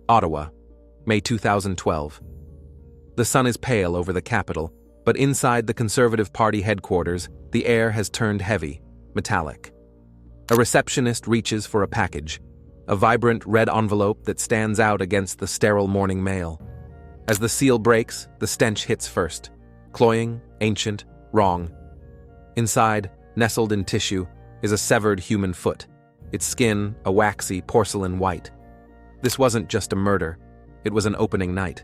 Ottawa, May 2012. The sun is pale over the capital, but inside the Conservative Party headquarters, the air has turned heavy, metallic. A receptionist reaches for a package, a vibrant red envelope that stands out against the sterile morning mail. As the seal breaks, the stench hits first, cloying, ancient, wrong. Inside, nestled in tissue, is a severed human foot, its skin a waxy porcelain white. This wasn't just a murder, it was an opening night.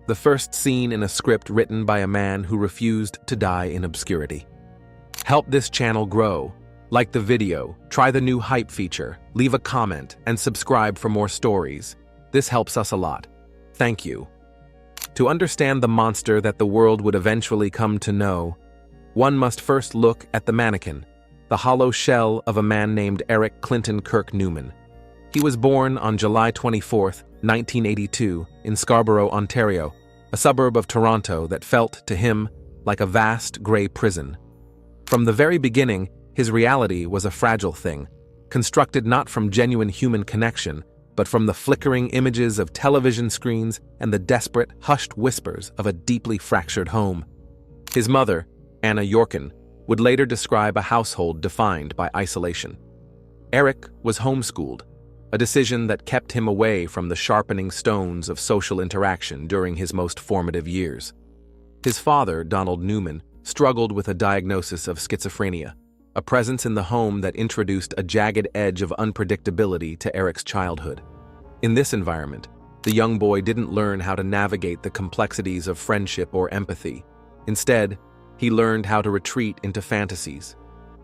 The first scene in a script written by a man who refused to die in obscurity. Help this channel grow. Like the video, try the new hype feature, leave a comment, and subscribe for more stories. This helps us a lot. Thank you. To understand the monster that the world would eventually come to know, one must first look at the mannequin, the hollow shell of a man named Eric Clinton Kirk Newman. He was born on July 24, 1982, in Scarborough, Ontario, a suburb of Toronto that felt, to him, like a vast gray prison. From the very beginning, his reality was a fragile thing, constructed not from genuine human connection, but from the flickering images of television screens and the desperate, hushed whispers of a deeply fractured home. His mother, Anna Yorkin, would later describe a household defined by isolation. Eric was homeschooled, a decision that kept him away from the sharpening stones of social interaction during his most formative years. His father, Donald Newman, struggled with a diagnosis of schizophrenia, a presence in the home that introduced a jagged edge of unpredictability to Eric's childhood. In this environment, the young boy didn't learn how to navigate the complexities of friendship or empathy. Instead, he learned how to retreat into fantasies.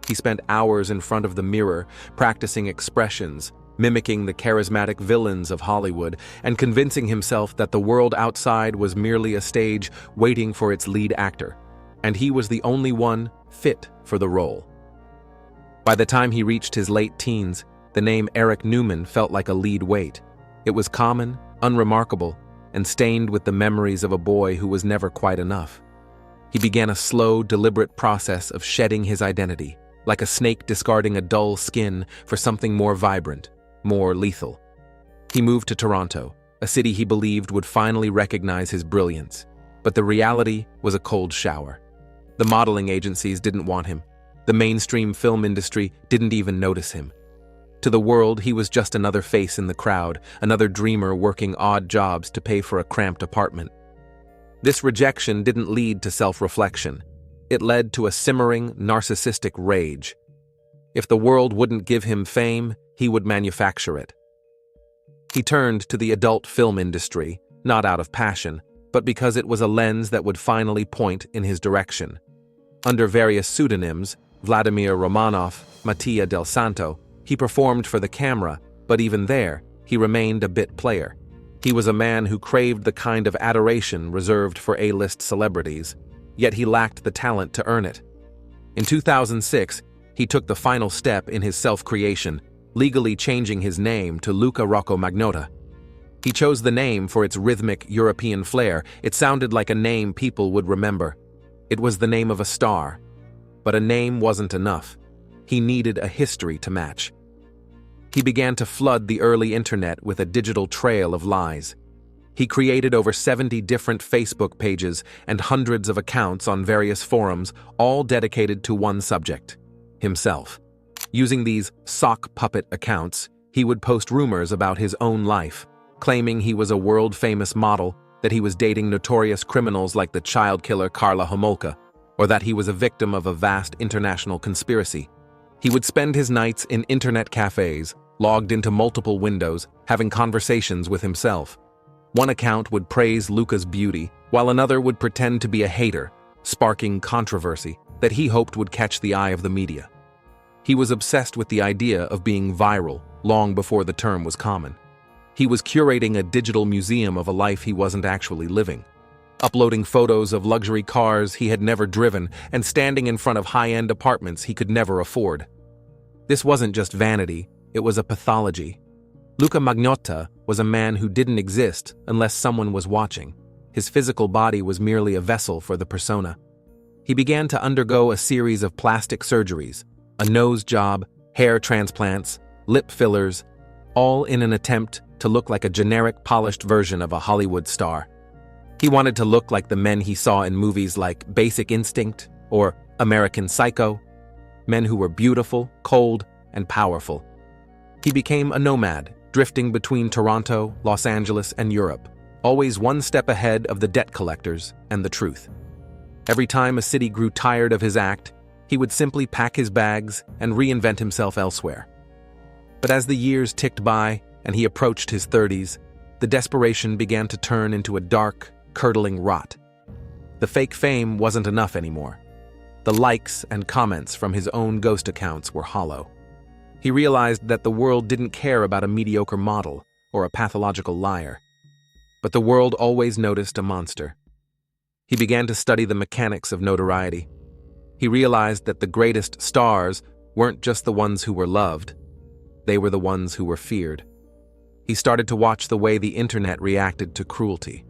He spent hours in front of the mirror, practicing expressions, mimicking the charismatic villains of Hollywood, and convincing himself that the world outside was merely a stage waiting for its lead actor, and he was the only one fit for the role. By the time he reached his late teens, the name Eric Newman felt like a lead weight. It was common, unremarkable, and stained with the memories of a boy who was never quite enough. He began a slow, deliberate process of shedding his identity, like a snake discarding a dull skin for something more vibrant, more lethal. He moved to Toronto, a city he believed would finally recognize his brilliance, but the reality was a cold shower. The modeling agencies didn't want him. The mainstream film industry didn't even notice him. To the world, he was just another face in the crowd, another dreamer working odd jobs to pay for a cramped apartment. This rejection didn't lead to self-reflection. It led to a simmering, narcissistic rage. If the world wouldn't give him fame, he would manufacture it. He turned to the adult film industry, not out of passion, but because it was a lens that would finally point in his direction. Under various pseudonyms, Vladimir Romanov, Mattia del Santo, he performed for the camera, but even there, he remained a bit player. He was a man who craved the kind of adoration reserved for A-list celebrities, yet he lacked the talent to earn it. In 2006, he took the final step in his self-creation, legally changing his name to Luka Rocco Magnotta. He chose the name for its rhythmic European flair. It sounded like a name people would remember. It was the name of a star. But a name wasn't enough. He needed a history to match. He began to flood the early internet with a digital trail of lies. He created over 70 different Facebook pages and hundreds of accounts on various forums, all dedicated to one subject: himself. Using these sock puppet accounts, he would post rumors about his own life, claiming he was a world-famous model, that he was dating notorious criminals like the child killer Karla Homolka, or that he was a victim of a vast international conspiracy. He would spend his nights in internet cafes, logged into multiple windows, having conversations with himself. One account would praise Luka's beauty, while another would pretend to be a hater, sparking controversy that he hoped would catch the eye of the media. He was obsessed with the idea of being viral long before the term was common. He was curating a digital museum of a life he wasn't actually living, uploading photos of luxury cars he had never driven and standing in front of high-end apartments he could never afford. This wasn't just vanity, it was a pathology. Luka Magnotta was a man who didn't exist unless someone was watching. His physical body was merely a vessel for the persona. He began to undergo a series of plastic surgeries, a nose job, hair transplants, lip fillers, all in an attempt to look like a generic, polished version of a Hollywood star. He wanted to look like the men he saw in movies like Basic Instinct or American Psycho, men who were beautiful, cold, and powerful. He became a nomad, drifting between Toronto, Los Angeles, and Europe, always one step ahead of the debt collectors and the truth. Every time a city grew tired of his act, he would simply pack his bags and reinvent himself elsewhere. But as the years ticked by and he approached his 30s, the desperation began to turn into a dark, curdling rot. The fake fame wasn't enough anymore. The likes and comments from his own ghost accounts were hollow. He realized that the world didn't care about a mediocre model or a pathological liar. But the world always noticed a monster. He began to study the mechanics of notoriety. He realized that the greatest stars weren't just the ones who were loved. They were the ones who were feared. He started to watch the way the internet reacted to cruelty.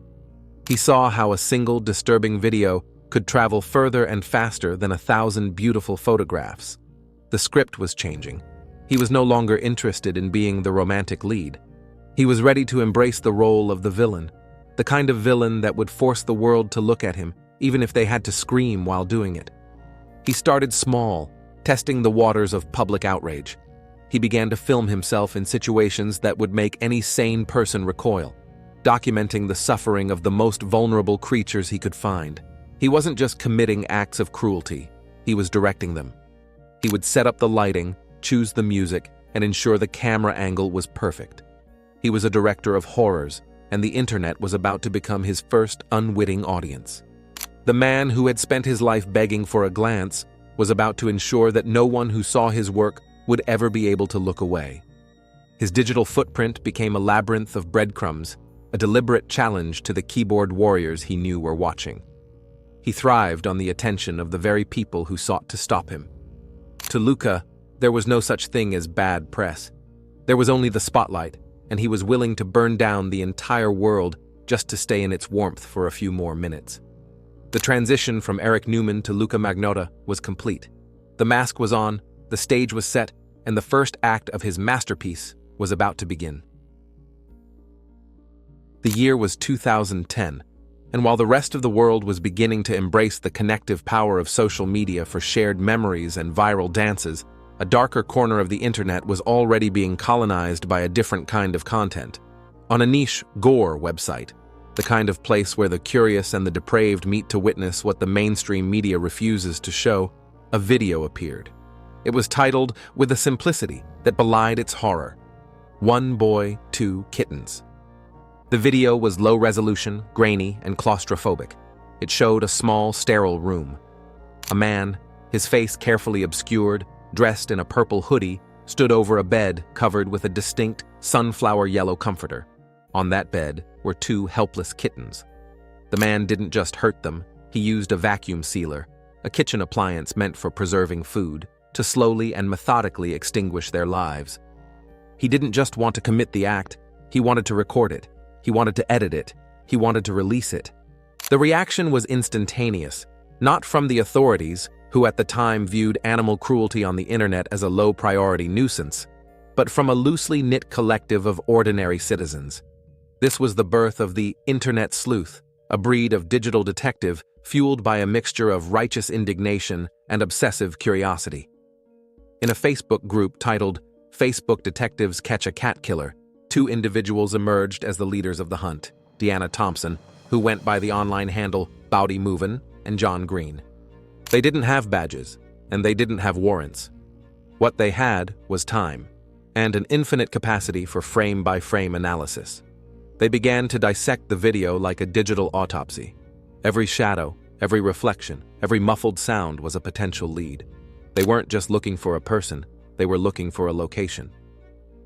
He saw how a single disturbing video could travel further and faster than 1,000 beautiful photographs. The script was changing. He was no longer interested in being the romantic lead. He was ready to embrace the role of the villain, the kind of villain that would force the world to look at him, even if they had to scream while doing it. He started small, testing the waters of public outrage. He began to film himself in situations that would make any sane person recoil, documenting the suffering of the most vulnerable creatures he could find. He wasn't just committing acts of cruelty, he was directing them. He would set up the lighting, choose the music, and ensure the camera angle was perfect. He was a director of horrors, and the internet was about to become his first unwitting audience. The man who had spent his life begging for a glance was about to ensure that no one who saw his work would ever be able to look away. His digital footprint became a labyrinth of breadcrumbs, a deliberate challenge to the keyboard warriors he knew were watching. He thrived on the attention of the very people who sought to stop him. To Luka, there was no such thing as bad press. There was only the spotlight, and he was willing to burn down the entire world just to stay in its warmth for a few more minutes. The transition from Eric Newman to Luka Magnotta was complete. The mask was on, the stage was set, and the first act of his masterpiece was about to begin. The year was 2010, and while the rest of the world was beginning to embrace the connective power of social media for shared memories and viral dances, a darker corner of the internet was already being colonized by a different kind of content. On a niche gore website, the kind of place where the curious and the depraved meet to witness what the mainstream media refuses to show, a video appeared. It was titled with a simplicity that belied its horror: One Boy, Two Kittens. The video was low resolution, grainy, and claustrophobic. It showed a small, sterile room. A man, his face carefully obscured, dressed in a purple hoodie, stood over a bed covered with a distinct sunflower yellow comforter. On that bed were two helpless kittens. The man didn't just hurt them, he used a vacuum sealer, a kitchen appliance meant for preserving food, to slowly and methodically extinguish their lives. He didn't just want to commit the act, he wanted to record it. He wanted to edit it. He wanted to release it. The reaction was instantaneous, not from the authorities, who at the time viewed animal cruelty on the internet as a low-priority nuisance, but from a loosely knit collective of ordinary citizens. This was the birth of the internet sleuth, a breed of digital detective fueled by a mixture of righteous indignation and obsessive curiosity. In a Facebook group titled "Facebook Detectives Catch a Cat Killer," two individuals emerged as the leaders of the hunt: Deanna Thompson, who went by the online handle Bowdy Movin', and John Green. They didn't have badges, and they didn't have warrants. What they had was time, and an infinite capacity for frame-by-frame analysis. They began to dissect the video like a digital autopsy. Every shadow, every reflection, every muffled sound was a potential lead. They weren't just looking for a person, they were looking for a location.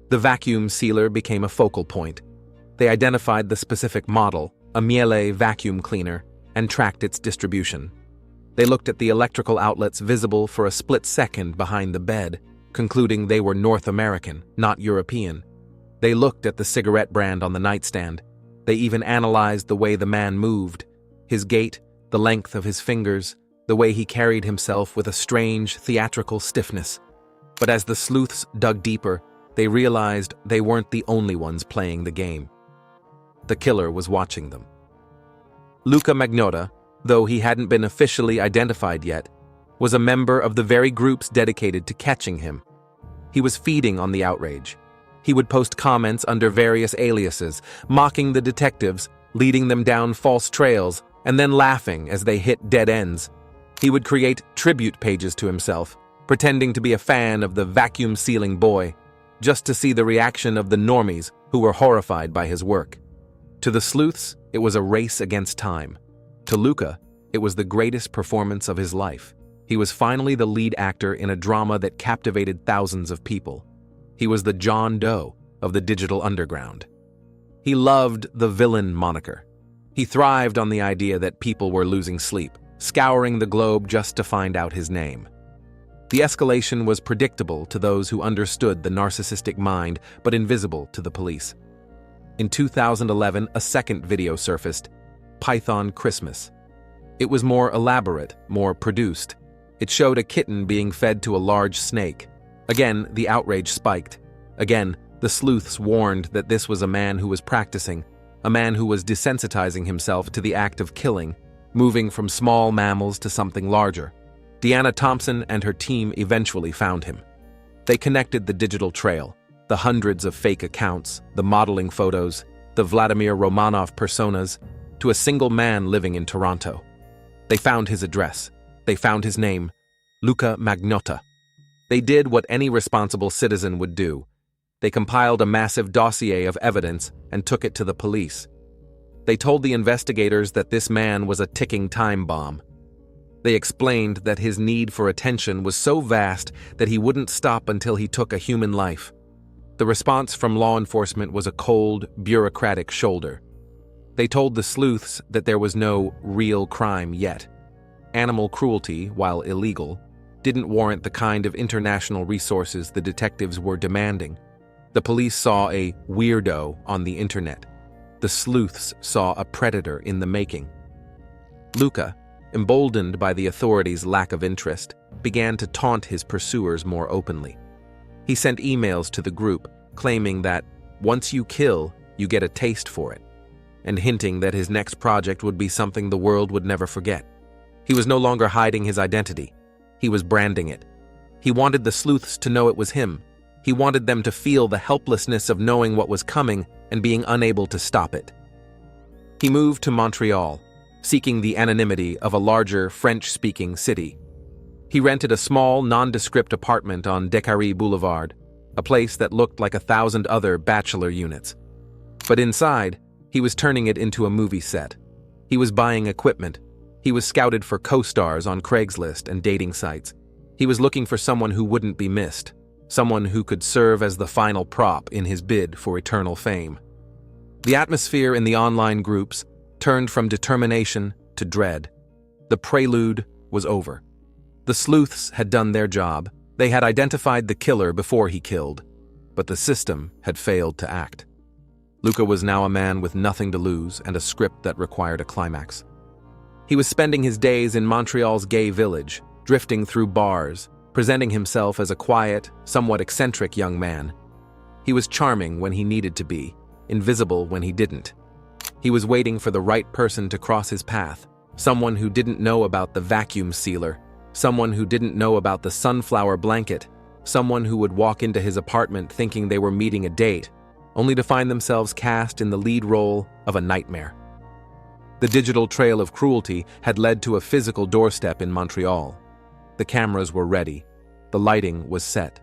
The vacuum sealer became a focal point. They identified the specific model, a Miele vacuum cleaner, and tracked its distribution. They looked at the electrical outlets visible for a split second behind the bed, concluding they were North American, not European. They looked at the cigarette brand on the nightstand. They even analyzed the way the man moved, his gait, the length of his fingers, the way he carried himself with a strange, theatrical stiffness. But as the sleuths dug deeper, they realized they weren't the only ones playing the game. The killer was watching them. Luka Magnotta, though he hadn't been officially identified yet, was a member of the very groups dedicated to catching him. He was feeding on the outrage. He would post comments under various aliases, mocking the detectives, leading them down false trails, and then laughing as they hit dead ends. He would create tribute pages to himself, pretending to be a fan of the vacuum-sealing boy, just to see the reaction of the normies who were horrified by his work. To the sleuths, it was a race against time. To Luka, it was the greatest performance of his life. He was finally the lead actor in a drama that captivated thousands of people. He was the John Doe of the digital underground. He loved the villain moniker. He thrived on the idea that people were losing sleep, scouring the globe just to find out his name. The escalation was predictable to those who understood the narcissistic mind, but invisible to the police. In 2011, a second video surfaced, Python Christmas. It was more elaborate, more produced. It showed a kitten being fed to a large snake. Again, the outrage spiked. Again, the sleuths warned that this was a man who was practicing, a man who was desensitizing himself to the act of killing, moving from small mammals to something larger. Deanna Thompson and her team eventually found him. They connected the digital trail, the hundreds of fake accounts, the modeling photos, the Vladimir Romanov personas, to a single man living in Toronto. They found his address. They found his name, Luka Magnotta. They did what any responsible citizen would do. They compiled a massive dossier of evidence and took it to the police. They told the investigators that this man was a ticking time bomb. They explained that his need for attention was so vast that he wouldn't stop until he took a human life. The response from law enforcement was a cold, bureaucratic shoulder. They told the sleuths that there was no real crime yet. Animal cruelty, while illegal, didn't warrant the kind of international resources the detectives were demanding. The police saw a weirdo on the internet. The sleuths saw a predator in the making. Luka, emboldened by the authorities' lack of interest, began to taunt his pursuers more openly. He sent emails to the group, claiming that once you kill, you get a taste for it, and hinting that his next project would be something the world would never forget. He was no longer hiding his identity. He was branding it. He wanted the sleuths to know it was him. He wanted them to feel the helplessness of knowing what was coming and being unable to stop it. He moved to Montreal, seeking the anonymity of a larger French-speaking city. He rented a small, nondescript apartment on Descaries Boulevard, a place that looked like 1,000 other bachelor units. But inside, he was turning it into a movie set. He was buying equipment. He was scouted for co-stars on Craigslist and dating sites. He was looking for someone who wouldn't be missed, someone who could serve as the final prop in his bid for eternal fame. The atmosphere in the online groups turned from determination to dread. The prelude was over. The sleuths had done their job. They had identified the killer before he killed, but the system had failed to act. Luka was now a man with nothing to lose and a script that required a climax. He was spending his days in Montreal's gay village, drifting through bars, presenting himself as a quiet, somewhat eccentric young man. He was charming when he needed to be, invisible when he didn't. He was waiting for the right person to cross his path, someone who didn't know about the vacuum sealer, someone who didn't know about the sunflower blanket, someone who would walk into his apartment thinking they were meeting a date, only to find themselves cast in the lead role of a nightmare. The digital trail of cruelty had led to a physical doorstep in Montreal. The cameras were ready. The lighting was set.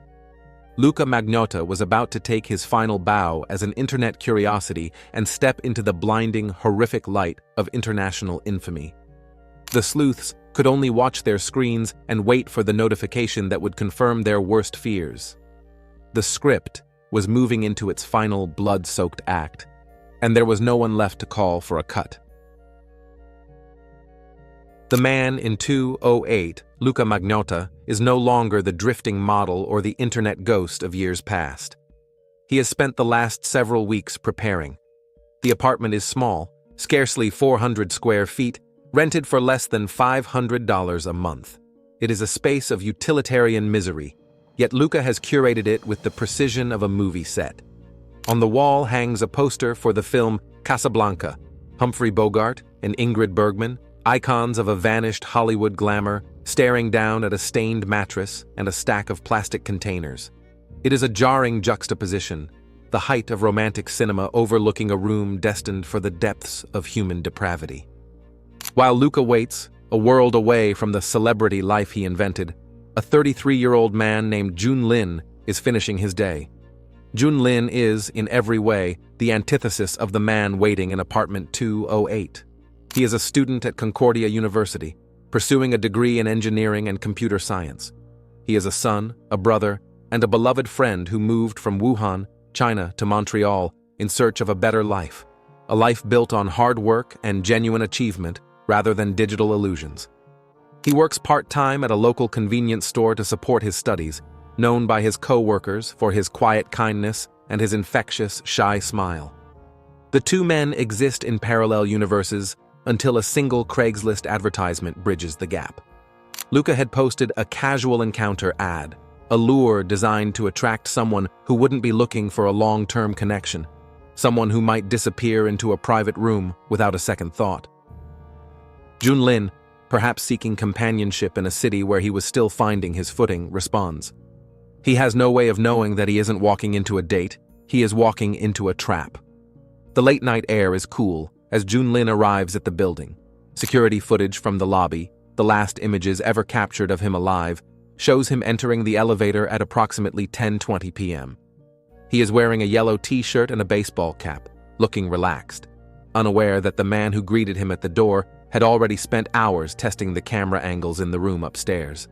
Luka Magnotta was about to take his final bow as an internet curiosity and step into the blinding, horrific light of international infamy. The sleuths could only watch their screens and wait for the notification that would confirm their worst fears. The script was moving into its final blood-soaked act, and there was no one left to call for a cut. The man in 208, Luka Magnotta, is no longer the drifting model or the internet ghost of years past. He has spent the last several weeks preparing. The apartment is small, scarcely 400 square feet, rented for less than $500 a month. It is a space of utilitarian misery. Yet Luka has curated it with the precision of a movie set. On the wall hangs a poster for the film Casablanca. Humphrey Bogart and Ingrid Bergman, icons of a vanished Hollywood glamour, staring down at a stained mattress and a stack of plastic containers. It is a jarring juxtaposition, the height of romantic cinema overlooking a room destined for the depths of human depravity. While Luka waits, a world away from the celebrity life he invented, a 33-year-old man named Jun Lin is finishing his day. Jun Lin is, in every way, the antithesis of the man waiting in apartment 208. He is a student at Concordia University, pursuing a degree in engineering and computer science. He is a son, a brother, and a beloved friend who moved from Wuhan, China, to Montreal in search of a better life, a life built on hard work and genuine achievement rather than digital illusions. He works part-time at a local convenience store to support his studies, known by his co-workers for his quiet kindness and his infectious, shy smile. The two men exist in parallel universes until a single Craigslist advertisement bridges the gap. Luka had posted a casual encounter ad, a lure designed to attract someone who wouldn't be looking for a long-term connection, someone who might disappear into a private room without a second thought. Jun Lin, perhaps seeking companionship in a city where he was still finding his footing, responds. He has no way of knowing that he isn't walking into a date, he is walking into a trap. The late-night air is cool as Jun Lin arrives at the building. Security footage from the lobby, the last images ever captured of him alive, shows him entering the elevator at approximately 10:20 p.m. He is wearing a yellow t-shirt and a baseball cap, looking relaxed, unaware that the man who greeted him at the door had already spent hours testing the camera angles in the room upstairs.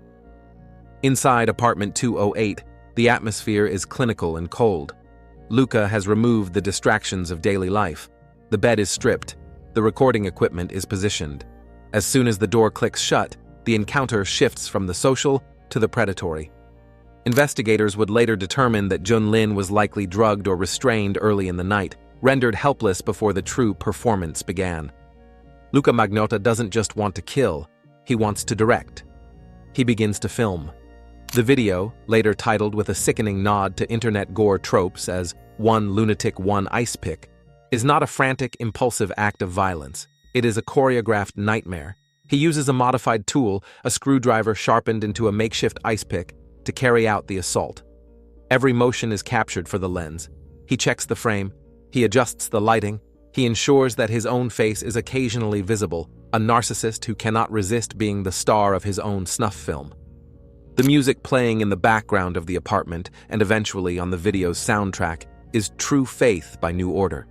Inside apartment 208, the atmosphere is clinical and cold. Luka has removed the distractions of daily life. The bed is stripped, the recording equipment is positioned. As soon as the door clicks shut, the encounter shifts from the social to the predatory. Investigators would later determine that Jun Lin was likely drugged or restrained early in the night, rendered helpless before the true performance began. Luka Magnotta doesn't just want to kill, he wants to direct. He begins to film. The video, later titled with a sickening nod to internet gore tropes as "One Lunatic, One Ice Pick," is not a frantic, impulsive act of violence. It is a choreographed nightmare. He uses a modified tool, a screwdriver sharpened into a makeshift ice pick, to carry out the assault. Every motion is captured for the lens. He checks the frame, he adjusts the lighting, he ensures that his own face is occasionally visible, a narcissist who cannot resist being the star of his own snuff film. The music playing in the background of the apartment, and eventually on the video's soundtrack, is True Faith by New Order.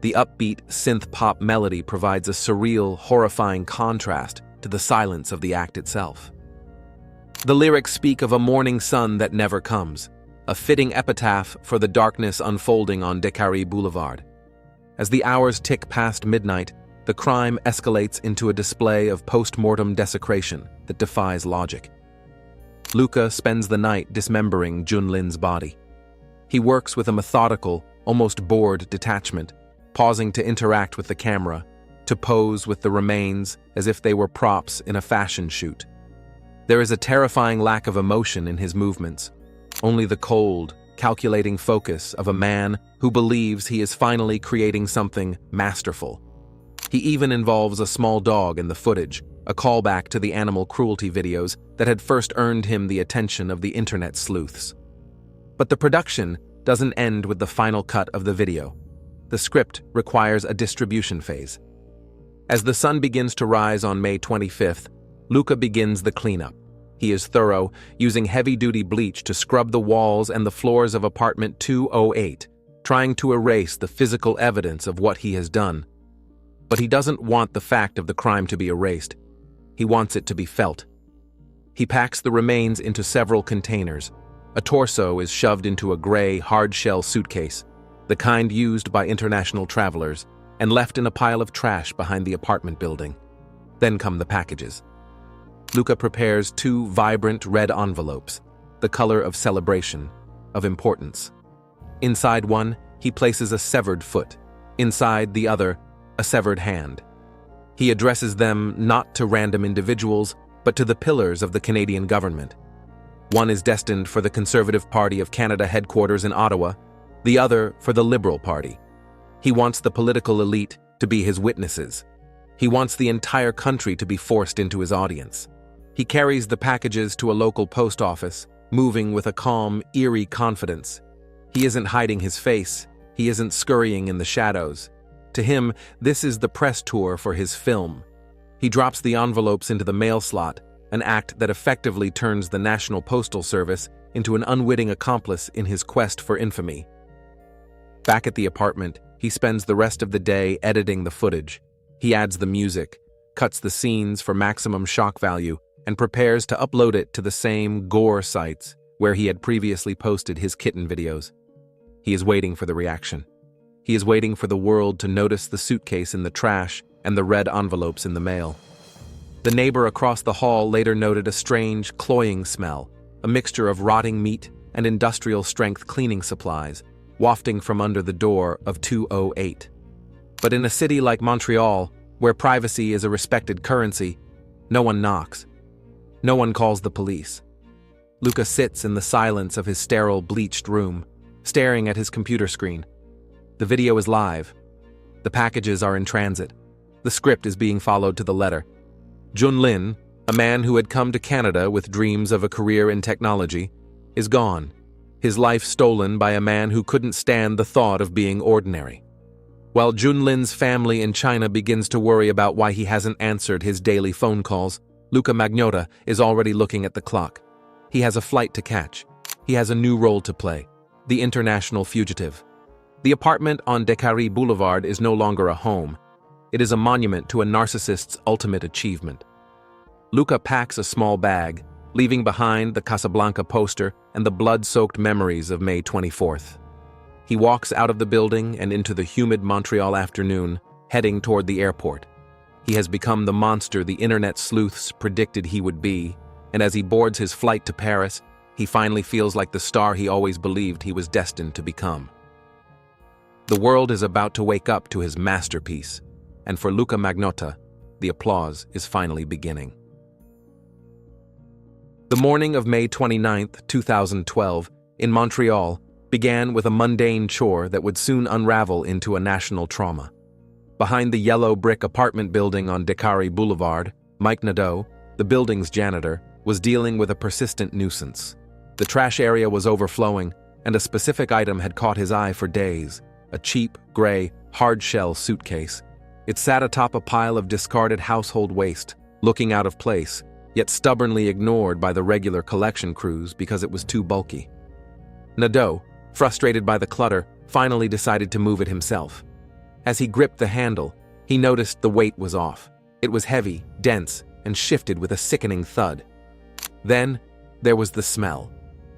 The upbeat synth-pop melody provides a surreal, horrifying contrast to the silence of the act itself. The lyrics speak of a morning sun that never comes, a fitting epitaph for the darkness unfolding on Descaries Boulevard. As the hours tick past midnight, the crime escalates into a display of post-mortem desecration that defies logic. Luka spends the night dismembering Jun Lin's body. He works with a methodical, almost bored detachment, pausing to interact with the camera, to pose with the remains as if they were props in a fashion shoot. There is a terrifying lack of emotion in his movements, only the cold, calculating focus of a man who believes he is finally creating something masterful. He even involves a small dog in the footage, a callback to the animal cruelty videos that had first earned him the attention of the internet sleuths. But the production doesn't end with the final cut of the video. The script requires a distribution phase. As the sun begins to rise on May 25th, Luka begins the cleanup. He is thorough, using heavy-duty bleach to scrub the walls and the floors of apartment 208, trying to erase the physical evidence of what he has done. But he doesn't want the fact of the crime to be erased. He wants it to be felt. He packs the remains into several containers. A torso is shoved into a gray, hard-shell suitcase, the kind used by international travelers, and left in a pile of trash behind the apartment building. Then come the packages. Luka prepares 2 vibrant red envelopes, the color of celebration, of importance. Inside one, he places a severed foot. Inside the other, a severed hand. He addresses them not to random individuals, but to the pillars of the Canadian government. One is destined for the Conservative Party of Canada headquarters in Ottawa, the other for the Liberal Party. He wants the political elite to be his witnesses. He wants the entire country to be forced into his audience. He carries the packages to a local post office, moving with a calm, eerie confidence. He isn't hiding his face. He isn't scurrying in the shadows. To him, this is the press tour for his film. He drops the envelopes into the mail slot, an act that effectively turns the National Postal Service into an unwitting accomplice in his quest for infamy. Back at the apartment, he spends the rest of the day editing the footage. He adds the music, cuts the scenes for maximum shock value, and prepares to upload it to the same gore sites where he had previously posted his kitten videos. He is waiting for the reaction. He is waiting for the world to notice the suitcase in the trash and the red envelopes in the mail. The neighbor across the hall later noted a strange, cloying smell, a mixture of rotting meat and industrial-strength cleaning supplies, wafting from under the door of 208. But in a city like Montreal, where privacy is a respected currency, no one knocks. No one calls the police. Luka sits in the silence of his sterile, bleached room, staring at his computer screen. The video is live. The packages are in transit. The script is being followed to the letter. Junlin, a man who had come to Canada with dreams of a career in technology, is gone, his life stolen by a man who couldn't stand the thought of being ordinary. While Junlin's family in China begins to worry about why he hasn't answered his daily phone calls, Luka Magnotta is already looking at the clock. He has a flight to catch. He has a new role to play, the international fugitive. The apartment on Descaries Boulevard is no longer a home. It is a monument to a narcissist's ultimate achievement. Luka packs a small bag, leaving behind the Casablanca poster and the blood-soaked memories of May 24th. He walks out of the building and into the humid Montreal afternoon, heading toward the airport. He has become the monster the internet sleuths predicted he would be, and as he boards his flight to Paris, he finally feels like the star he always believed he was destined to become. The world is about to wake up to his masterpiece, and for Luka Magnotta, the applause is finally beginning. The morning of May 29, 2012, in Montreal, began with a mundane chore that would soon unravel into a national trauma. Behind the yellow brick apartment building on Descaries Boulevard, Mike Nadeau, the building's janitor, was dealing with a persistent nuisance. The trash area was overflowing, and a specific item had caught his eye for days: a cheap, gray, hard-shell suitcase. It sat atop a pile of discarded household waste, looking out of place, yet stubbornly ignored by the regular collection crews because it was too bulky. Nadeau, frustrated by the clutter, finally decided to move it himself. As he gripped the handle, he noticed the weight was off. It was heavy, dense, and shifted with a sickening thud. Then, there was the smell.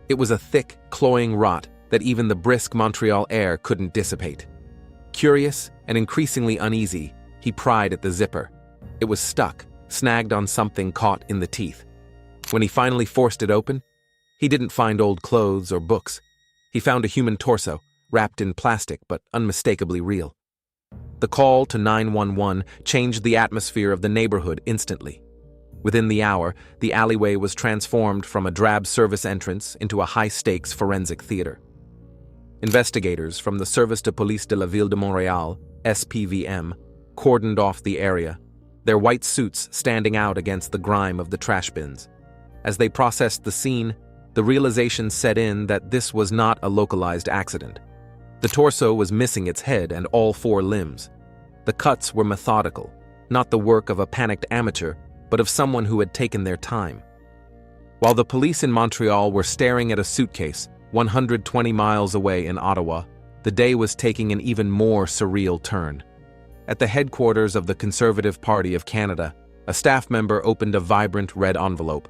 It was a thick, cloying rot that even the brisk Montreal air couldn't dissipate. Curious and increasingly uneasy, he pried at the zipper. It was stuck, snagged on something caught in the teeth. When he finally forced it open, he didn't find old clothes or books. He found a human torso, wrapped in plastic but unmistakably real. The call to 911 changed the atmosphere of the neighborhood instantly. Within the hour, the alleyway was transformed from a drab service entrance into a high-stakes forensic theater. Investigators from the Service de Police de la Ville de Montréal, SPVM, cordoned off the area, their white suits standing out against the grime of the trash bins. As they processed the scene, the realization set in that this was not a localized accident. The torso was missing its head and all four limbs. The cuts were methodical, not the work of a panicked amateur, but of someone who had taken their time. While the police in Montreal were staring at a suitcase 120 miles away in Ottawa, the day was taking an even more surreal turn. At the headquarters of the Conservative Party of Canada, a staff member opened a vibrant red envelope.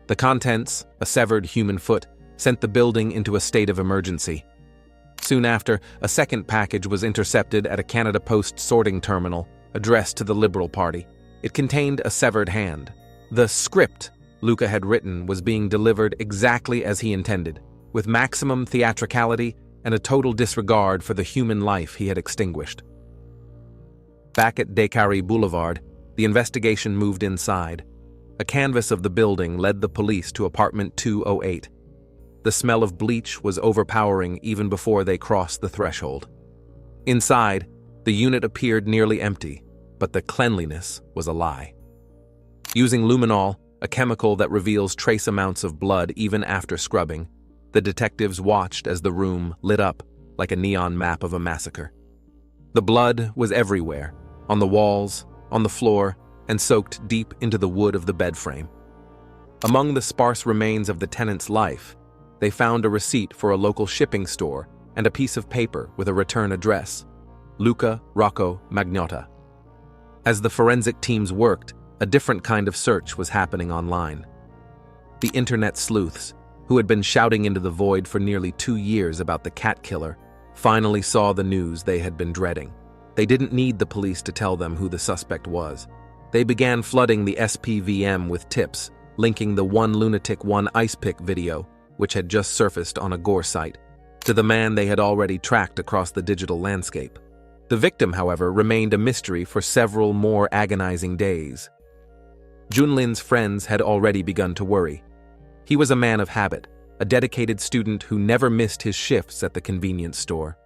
The contents, a severed human foot, sent the building into a state of emergency. Soon after, a second package was intercepted at a Canada Post sorting terminal, addressed to the Liberal Party. It contained a severed hand. The script Luka had written was being delivered exactly as he intended, with maximum theatricality and a total disregard for the human life he had extinguished. Back at Descaries Boulevard, the investigation moved inside. A canvass of the building led the police to apartment 208. The smell of bleach was overpowering even before they crossed the threshold. Inside, the unit appeared nearly empty, but the cleanliness was a lie. Using luminol, a chemical that reveals trace amounts of blood even after scrubbing, the detectives watched as the room lit up like a neon map of a massacre. The blood was everywhere, on the walls, on the floor, and soaked deep into the wood of the bed frame. Among the sparse remains of the tenant's life, they found a receipt for a local shipping store and a piece of paper with a return address: Luka Rocco Magnotta. As the forensic teams worked, a different kind of search was happening online. The internet sleuths, who had been shouting into the void for nearly 2 years about the cat killer, finally saw the news they had been dreading. They didn't need the police to tell them who the suspect was. They began flooding the SPVM with tips, linking the One Lunatic One Ice Pick video, which had just surfaced on a gore site, to the man they had already tracked across the digital landscape. The victim, however, remained a mystery for several more agonizing days. Junlin's friends had already begun to worry. He was a man of habit, a dedicated student who never missed his shifts at the convenience store.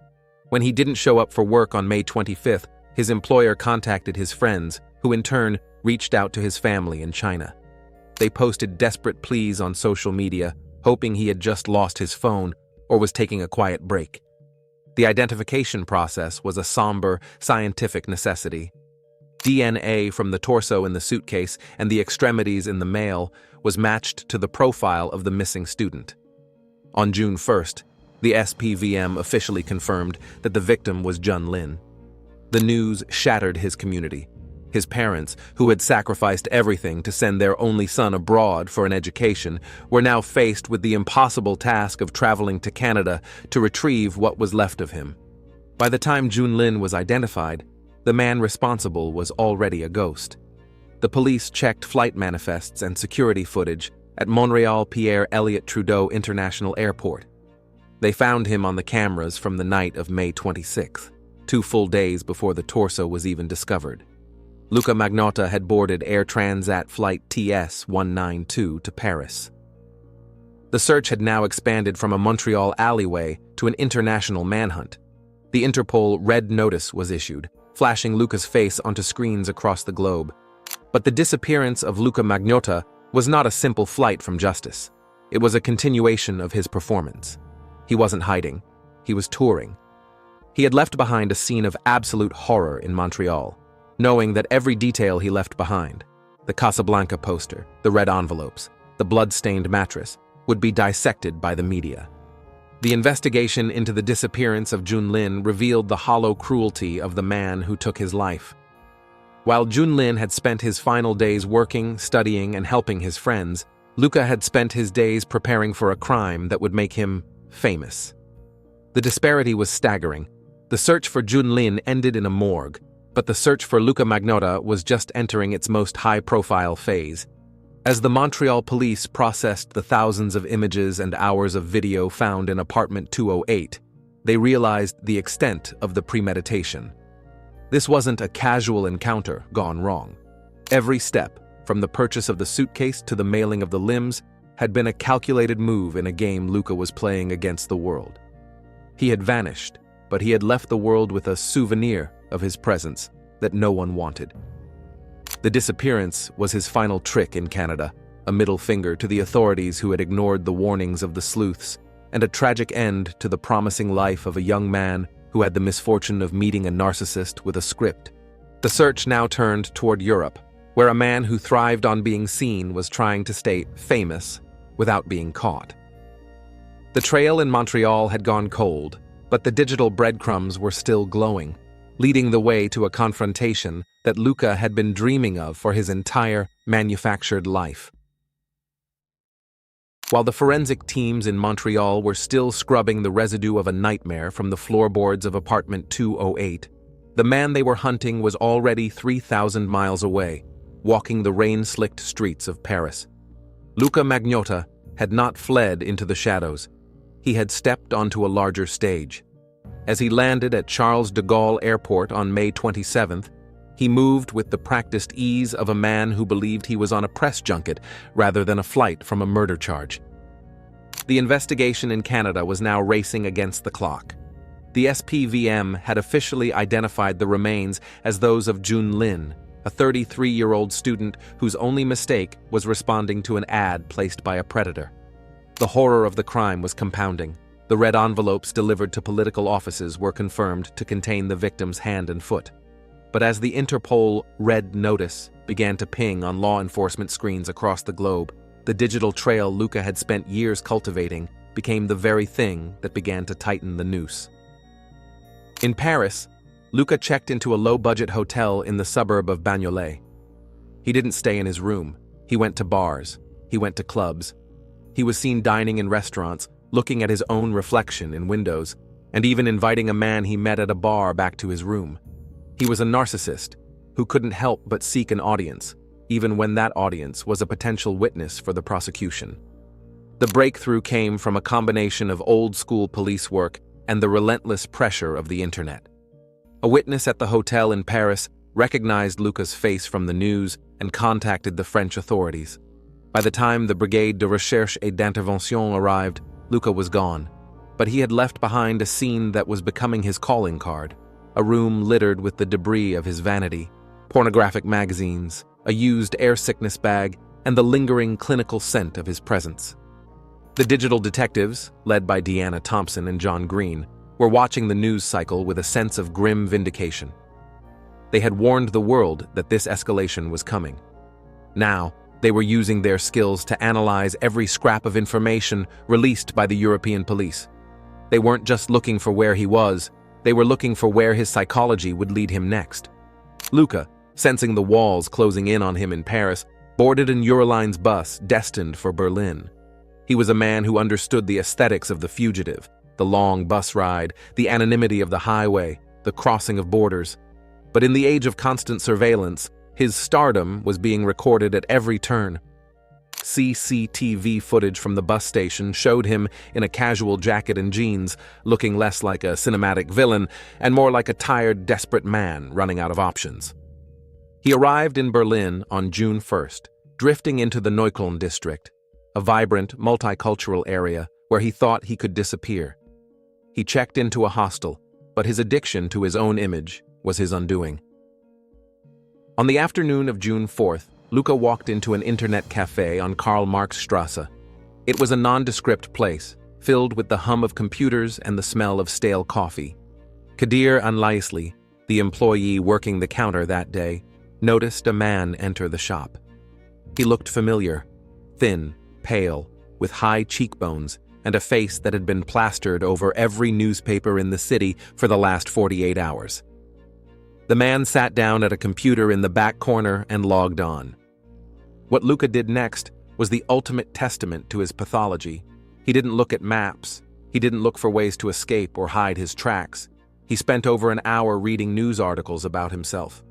When he didn't show up for work on May 25th, his employer contacted his friends, who in turn reached out to his family in China. They posted desperate pleas on social media, hoping he had just lost his phone or was taking a quiet break. The identification process was a somber, scientific necessity. DNA from the torso in the suitcase and the extremities in the mail was matched to the profile of the missing student. On June 1st, the SPVM officially confirmed that the victim was Junlin. The news shattered his community. His parents, who had sacrificed everything to send their only son abroad for an education, were now faced with the impossible task of traveling to Canada to retrieve what was left of him. By the time Junlin was identified, the man responsible was already a ghost. The police checked flight manifests and security footage at Montreal Pierre Elliott Trudeau International Airport. They found him on the cameras from the night of May 26th, 2 full days before the torso was even discovered. Luka Magnotta had boarded Air Transat flight TS-192 to Paris. The search had now expanded from a Montreal alleyway to an international manhunt. The Interpol Red Notice was issued, flashing Luka's face onto screens across the globe. But the disappearance of Luka Magnotta was not a simple flight from justice. It was a continuation of his performance. He wasn't hiding. He was touring. He had left behind a scene of absolute horror in Montreal, knowing that every detail he left behind, the Casablanca poster, the red envelopes, the blood-stained mattress, would be dissected by the media. The investigation into the disappearance of Junlin revealed the hollow cruelty of the man who took his life. While Junlin had spent his final days working, studying, and helping his friends, Luka had spent his days preparing for a crime that would make him famous. The disparity was staggering. The search for Junlin ended in a morgue, but the search for Luka Magnotta was just entering its most high-profile phase. As the Montreal police processed the thousands of images and hours of video found in apartment 208, they realized the extent of the premeditation. This wasn't a casual encounter gone wrong. Every step, from the purchase of the suitcase to the mailing of the limbs, had been a calculated move in a game Luka was playing against the world. He had vanished, but he had left the world with a souvenir of his presence that no one wanted. The disappearance was his final trick in Canada, a middle finger to the authorities who had ignored the warnings of the sleuths, and a tragic end to the promising life of a young man who had the misfortune of meeting a narcissist with a script. The search now turned toward Europe, where a man who thrived on being seen was trying to stay famous without being caught. The trail in Montreal had gone cold, but the digital breadcrumbs were still glowing, leading the way to a confrontation that Luka had been dreaming of for his entire manufactured life. While the forensic teams in Montreal were still scrubbing the residue of a nightmare from the floorboards of apartment 208, the man they were hunting was already 3,000 miles away, walking the rain-slicked streets of Paris. Luka Magnotta had not fled into the shadows. He had stepped onto a larger stage. As he landed at Charles de Gaulle Airport on May 27th, He moved with the practiced ease of a man who believed he was on a press junket rather than a flight from a murder charge. The investigation in Canada was now racing against the clock. The SPVM had officially identified the remains as those of Jun Lin, a 33-year-old student whose only mistake was responding to an ad placed by a predator. The horror of the crime was compounding. The red envelopes delivered to political offices were confirmed to contain the victim's hand and foot. But as the Interpol Red Notice began to ping on law enforcement screens across the globe, the digital trail Luka had spent years cultivating became the very thing that began to tighten the noose. In Paris, Luka checked into a low-budget hotel in the suburb of Bagnolet. He didn't stay in his room. He went to bars. He went to clubs. He was seen dining in restaurants, looking at his own reflection in windows, and even inviting a man he met at a bar back to his room. He was a narcissist who couldn't help but seek an audience, even when that audience was a potential witness for the prosecution. The breakthrough came from a combination of old-school police work and the relentless pressure of the internet. A witness at the hotel in Paris recognized Luka's face from the news and contacted the French authorities. By the time the Brigade de Recherche et d'Intervention arrived, Luka was gone, but he had left behind a scene that was becoming his calling card, a room littered with the debris of his vanity, pornographic magazines, a used air sickness bag, and the lingering clinical scent of his presence. The digital detectives, led by Deanna Thompson and John Green, were watching the news cycle with a sense of grim vindication. They had warned the world that this escalation was coming. Now, they were using their skills to analyze every scrap of information released by the European police. They weren't just looking for where he was, they were looking for where his psychology would lead him next. Luka, sensing the walls closing in on him in Paris, boarded an Eurolines bus destined for Berlin. He was a man who understood the aesthetics of the fugitive, the long bus ride, the anonymity of the highway, the crossing of borders. But in the age of constant surveillance, his stardom was being recorded at every turn. CCTV footage from the bus station showed him in a casual jacket and jeans, looking less like a cinematic villain and more like a tired, desperate man running out of options. He arrived in Berlin on June 1st, drifting into the Neukölln district, a vibrant, multicultural area where he thought he could disappear. He checked into a hostel, but his addiction to his own image was his undoing. On the afternoon of June 4th, Luka walked into an internet cafe on Karl Marx Strasse. It was a nondescript place, filled with the hum of computers and the smell of stale coffee. Kadir Anlaisli, the employee working the counter that day, noticed a man enter the shop. He looked familiar, thin, pale, with high cheekbones and a face that had been plastered over every newspaper in the city for the last 48 hours. The man sat down at a computer in the back corner and logged on. What Luka did next was the ultimate testament to his pathology. He didn't look at maps. He didn't look for ways to escape or hide his tracks. He spent over an hour reading news articles about himself.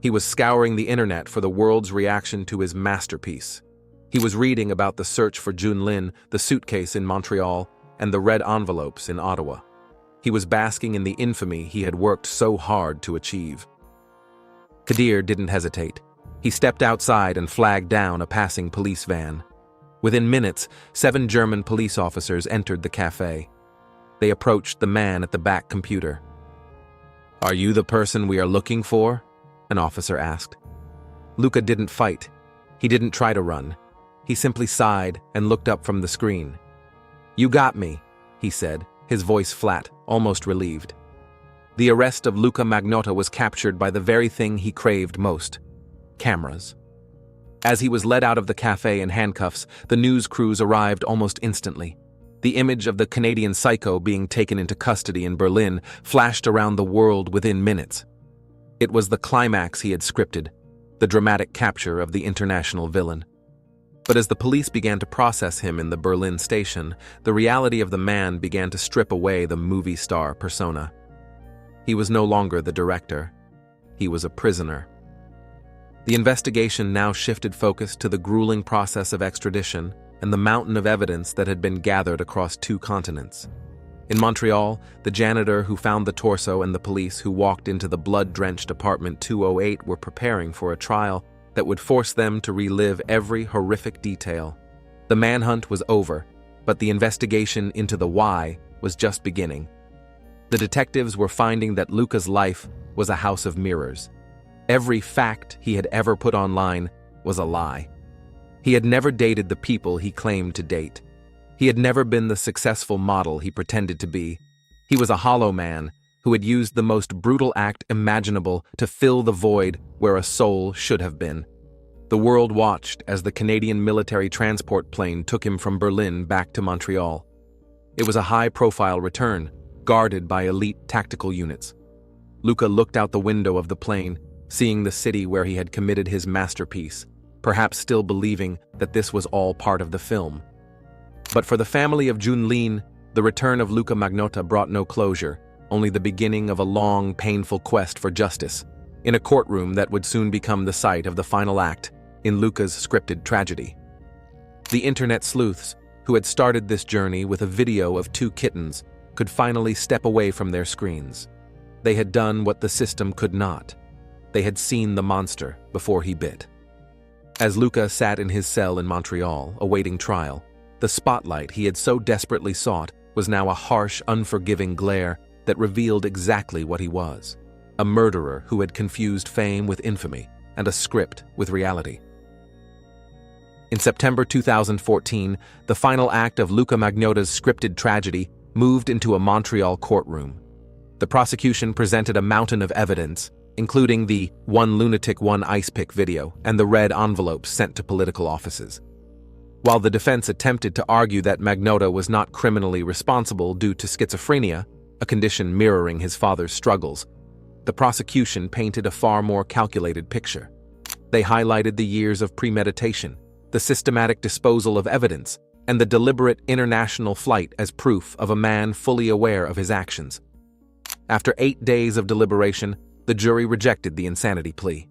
He was scouring the internet for the world's reaction to his masterpiece. He was reading about the search for Jun Lin, the suitcase in Montreal, and the red envelopes in Ottawa. He was basking in the infamy he had worked so hard to achieve. Kadir didn't hesitate. He stepped outside and flagged down a passing police van. Within minutes, 7 German police officers entered the cafe. They approached the man at the back computer. "Are you the person we are looking for?" an officer asked. Luka didn't fight. He didn't try to run. He simply sighed and looked up from the screen. "You got me," he said, his voice flat, almost relieved. The arrest of Luka Magnotta was captured by the very thing he craved most: cameras. As he was led out of the cafe in handcuffs, the news crews arrived almost instantly. The image of the Canadian psycho being taken into custody in Berlin flashed around the world within minutes. It was the climax he had scripted, the dramatic capture of the international villain. But as the police began to process him in the Berlin station, the reality of the man began to strip away the movie star persona. He was no longer the director. He was a prisoner. The investigation now shifted focus to the grueling process of extradition and the mountain of evidence that had been gathered across 2 continents. In Montreal, the janitor who found the torso and the police who walked into the blood-drenched apartment 208 were preparing for a trial that would force them to relive every horrific detail. The manhunt was over, but the investigation into the why was just beginning. The detectives were finding that Luka's life was a house of mirrors. Every fact he had ever put online was a lie. He had never dated the people he claimed to date. He had never been the successful model he pretended to be. He was a hollow man who had used the most brutal act imaginable to fill the void where a soul should have been. The world watched as the Canadian military transport plane took him from Berlin back to Montreal. It was a high-profile return, guarded by elite tactical units. Luka looked out the window of the plane, seeing the city where he had committed his masterpiece, perhaps still believing that this was all part of the film. But for the family of Junlin, the return of Luka Magnotta brought no closure, only the beginning of a long, painful quest for justice, in a courtroom that would soon become the site of the final act in Luka's scripted tragedy. The internet sleuths, who had started this journey with a video of two kittens, could finally step away from their screens. They had done what the system could not. They had seen the monster before he bit. As Luka sat in his cell in Montreal, awaiting trial, the spotlight he had so desperately sought was now a harsh, unforgiving glare that revealed exactly what he was: a murderer who had confused fame with infamy and a script with reality. In September 2014, the final act of Luka Magnotta's scripted tragedy moved into a Montreal courtroom. The prosecution presented a mountain of evidence, including the "one lunatic, one ice pick" video and the red envelopes sent to political offices. While the defense attempted to argue that Magnotta was not criminally responsible due to schizophrenia, a condition mirroring his father's struggles, the prosecution painted a far more calculated picture. They highlighted the years of premeditation, the systematic disposal of evidence, and the deliberate international flight as proof of a man fully aware of his actions. After 8 days of deliberation, the jury rejected the insanity plea.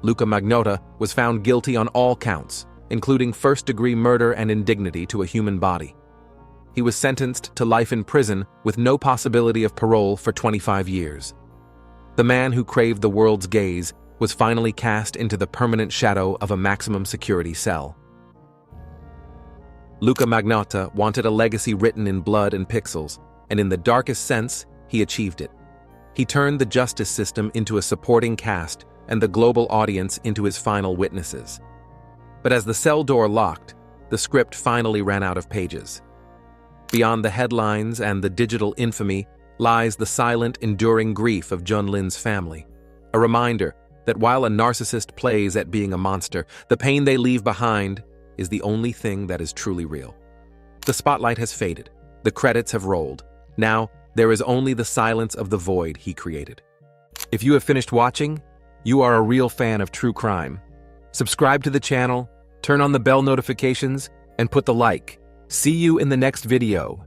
Luka Magnotta was found guilty on all counts, including first-degree murder and indignity to a human body. He was sentenced to life in prison with no possibility of parole for 25 years. The man who craved the world's gaze was finally cast into the permanent shadow of a maximum security cell. Luka Magnotta wanted a legacy written in blood and pixels, and in the darkest sense, he achieved it. He turned the justice system into a supporting cast and the global audience into his final witnesses. But as the cell door locked, the script finally ran out of pages. Beyond the headlines and the digital infamy lies the silent, enduring grief of Junlin's family. A reminder that while a narcissist plays at being a monster, the pain they leave behind is the only thing that is truly real. The spotlight has faded. The credits have rolled. Now, there is only the silence of the void he created. If you have finished watching, you are a real fan of true crime. Subscribe to the channel, turn on the bell notifications, and put the like. See you in the next video.